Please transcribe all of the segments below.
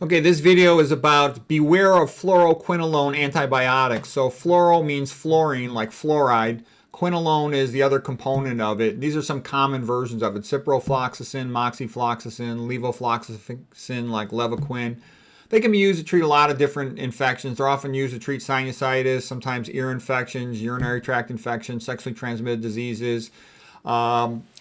Okay, this video is about beware of fluoroquinolone antibiotics. So fluoro means fluorine, like fluoride. Quinolone is the other component of it. These are some common versions of it. Ciprofloxacin, moxifloxacin, levofloxacin, like Levaquin. They can be used to treat a lot of different infections. They're often used to treat sinusitis, sometimes ear infections, urinary tract infections, sexually transmitted diseases.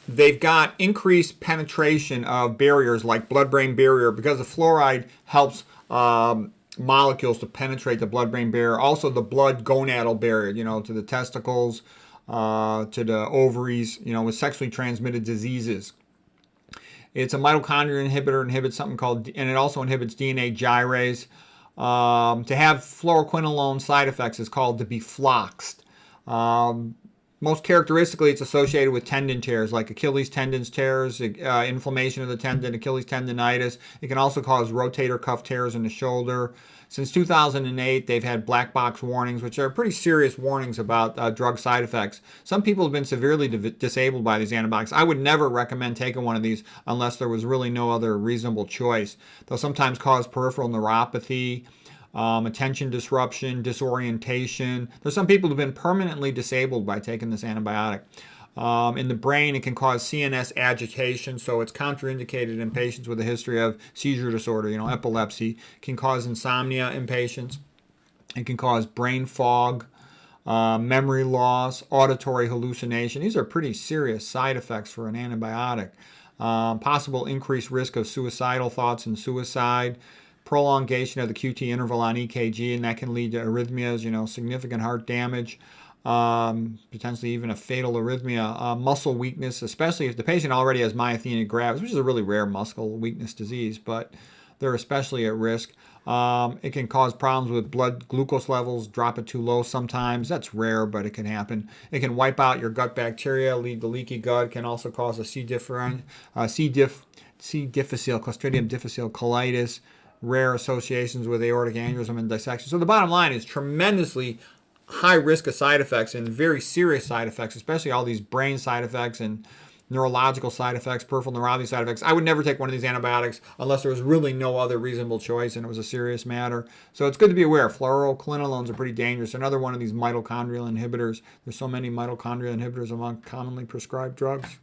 They've got increased penetration of barriers like blood-brain barrier because the fluoride helps molecules to penetrate the blood-brain barrier. Also, the blood gonadal barrier, to the testicles, to the ovaries, with sexually transmitted diseases. It's a mitochondrial inhibitor, inhibits something called, and it also inhibits DNA gyrase. To have fluoroquinolone side effects is called to be floxed. Most characteristically, it's associated with tendon tears, like Achilles tendons tears, inflammation of the tendon, Achilles tendonitis. It can also cause rotator cuff tears in the shoulder. Since 2008, they've had black box warnings, which are pretty serious warnings about drug side effects. Some people have been severely disabled by these antibiotics. I would never recommend taking one of these unless there was really no other reasonable choice. They'll sometimes cause peripheral neuropathy, attention disruption, disorientation. There's some people who've been permanently disabled by taking this antibiotic. In the brain, it can cause CNS agitation, so it's contraindicated in patients with a history of seizure disorder, epilepsy. It can cause insomnia in patients. It can cause brain fog, memory loss, auditory hallucination. These are pretty serious side effects for an antibiotic. Possible increased risk of suicidal thoughts and suicide. Prolongation of the QT interval on EKG, and that can lead to arrhythmias, significant heart damage, potentially even a fatal arrhythmia. Muscle weakness, especially if the patient already has myasthenia gravis, which is a really rare muscle weakness disease, but they're especially at risk. It can cause problems with blood glucose levels, drop it too low sometimes. That's rare, but it can happen. It can wipe out your gut bacteria, lead to leaky gut. It can also cause a C. difficile, Clostridium difficile colitis, rare associations with aortic aneurysm and dissection. So the bottom line is tremendously high risk of side effects and very serious side effects, especially all these brain side effects and neurological side effects, peripheral neuropathy side effects. I would never take one of these antibiotics unless there was really no other reasonable choice and it was a serious matter. So it's good to be aware. Fluoroquinolones are pretty dangerous. Another one of these mitochondrial inhibitors. There's so many mitochondrial inhibitors among commonly prescribed drugs.